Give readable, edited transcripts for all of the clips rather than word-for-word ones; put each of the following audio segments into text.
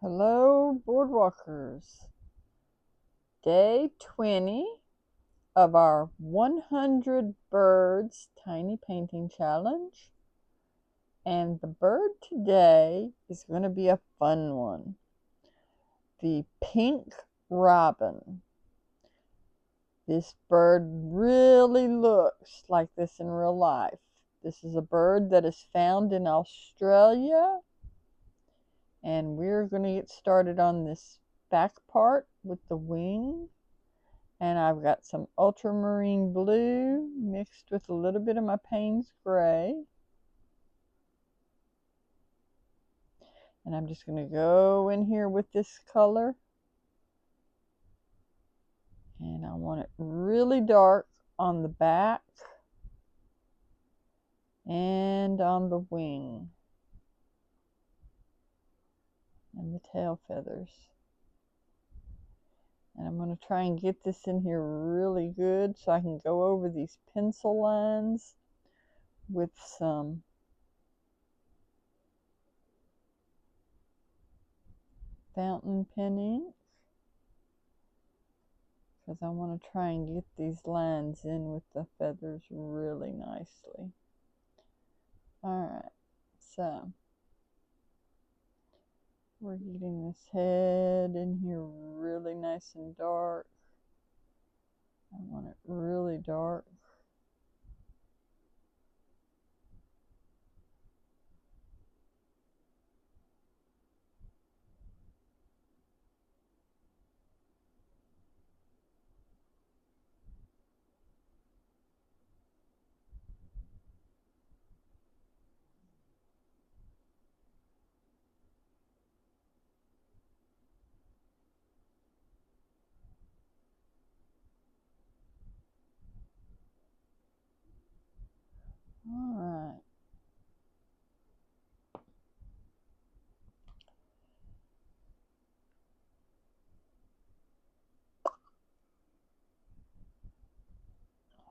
Hello, boardwalkers. Day 20 of our 100 Birds Tiny Painting Challenge. And the bird today is going to be a fun one. The pink robin. This bird really looks like this in real life. This is a bird that is found in Australia. And we're going to get started on this back part with the wing. And I've got some ultramarine blue mixed with a little bit of my Payne's gray. And I'm just going to go in here with this color. And I want it really dark on the back and on the wing and the tail feathers. And I'm going to try and get this in here really good so I can go over these pencil lines with some fountain pen ink, because I want to try and get these lines in with the feathers really nicely. Alright, so we're getting this head in here really nice and dark. I want it really dark. Alright.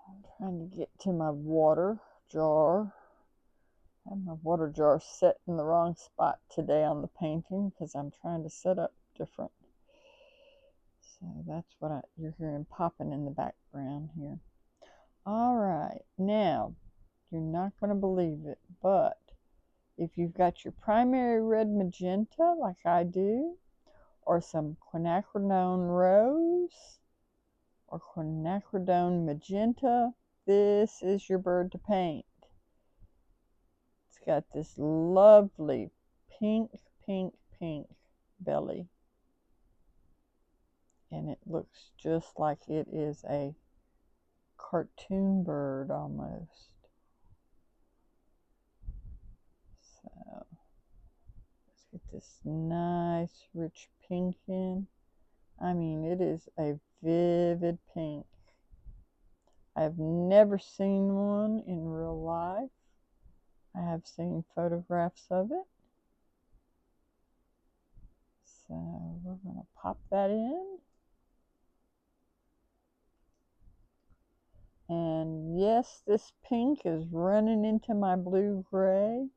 I'm trying to get to my water jar. I have my water jar set in the wrong spot today on the painting because I'm trying to set up different. So that's what you're hearing popping in the background here. Alright, now you're not going to believe it, but if you've got your primary red magenta like I do, or some quinacridone rose, or quinacridone magenta, this is your bird to paint. It's got this lovely pink, pink, pink belly. And it looks just like it is a cartoon bird almost. So let's get this nice rich pink in. I mean, it is a vivid pink. I've never seen one in real life. I have seen photographs of it. So we're going to pop that in. And yes, this pink is running into my blue-gray,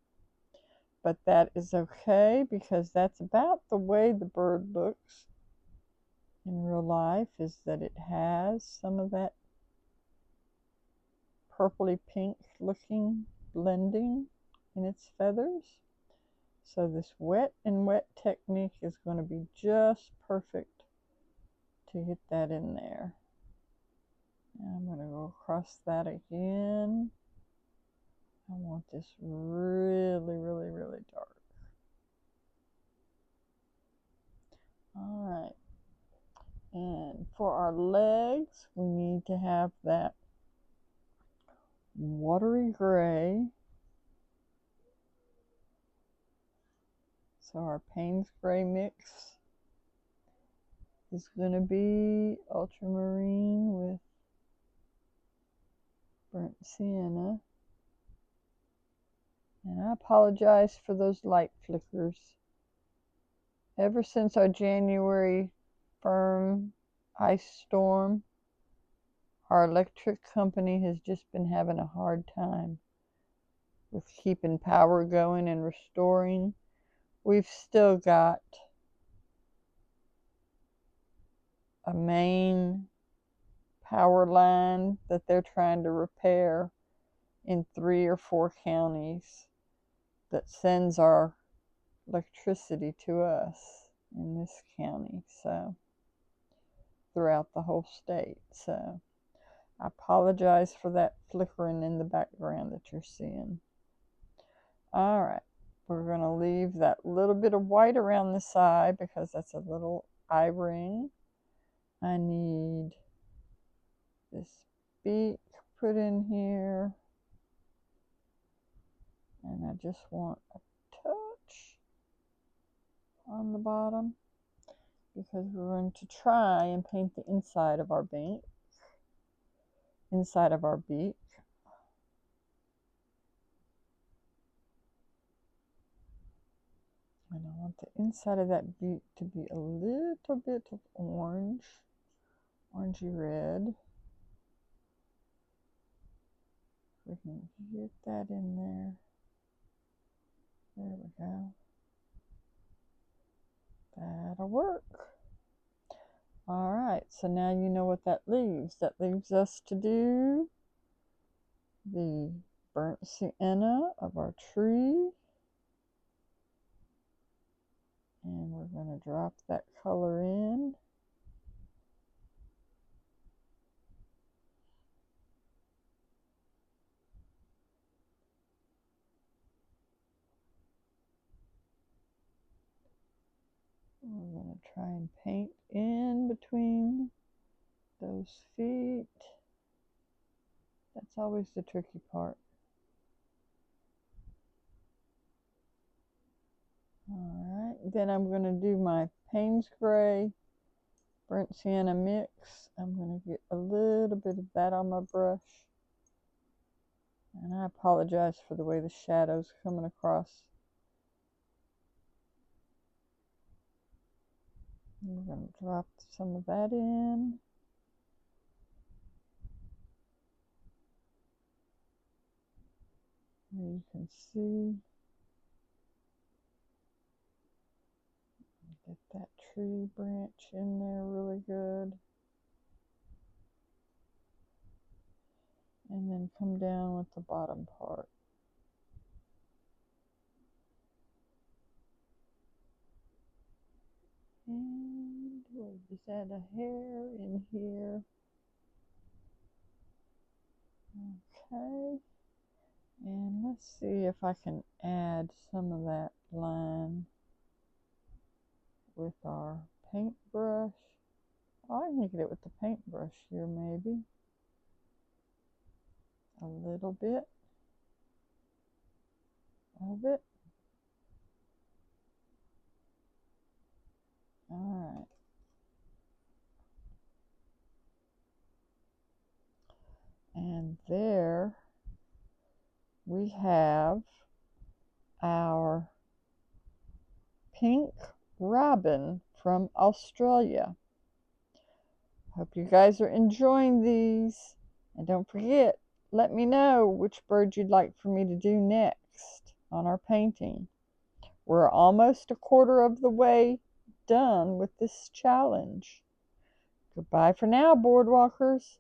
but that is okay because that's about the way the bird looks in real life, is that it has some of that purpley pink looking blending in its feathers. So this wet and wet technique is going to be just perfect to get that in there. I'm going to go across that again. I want this really, really, really dark. Alright. And for our legs, we need to have that watery gray. So our Payne's gray mix is going to be ultramarine with burnt sienna. And I apologize for those light flickers. Ever since our January firm ice storm, our electric company has just been having a hard time with keeping power going and restoring. We've still got a main power line that they're trying to repair in 3 or 4 counties that sends our electricity to us in this county, so throughout the whole state. So I apologize for that flickering in the background that you're seeing. All right, we're going to leave that little bit of white around the side because that's a little eye ring. I need this beak put in here, and I just want a touch on the bottom because we're going to try and paint the inside of our beak. And I want the inside of that beak to be a little bit of orange, orangey red. We can get that in there. There we go. That'll work. All right, so now you know what that leaves. That leaves us to do the burnt sienna of our tree. And we're going to drop that color in. We're going to try and paint in between those feet. That's always the tricky part. All right, then I'm going to do my Payne's Gray burnt sienna mix. I'm going to get a little bit of that on my brush. And I apologize for the way the shadow's coming across. We're going to drop some of that in. There you can see. Get that tree branch in there really good. And then come down with the bottom part. And we'll just add a hair in here. Okay. And let's see if I can add some of that line with our paintbrush. Oh, I can get it with the paintbrush here maybe. A little bit of it. All right. And there we have our pink robin from Australia. Hope you guys are enjoying these. And don't forget, let me know which bird you'd like for me to do next on our painting. We're almost a quarter of the way done with this challenge. Goodbye for now, boardwalkers.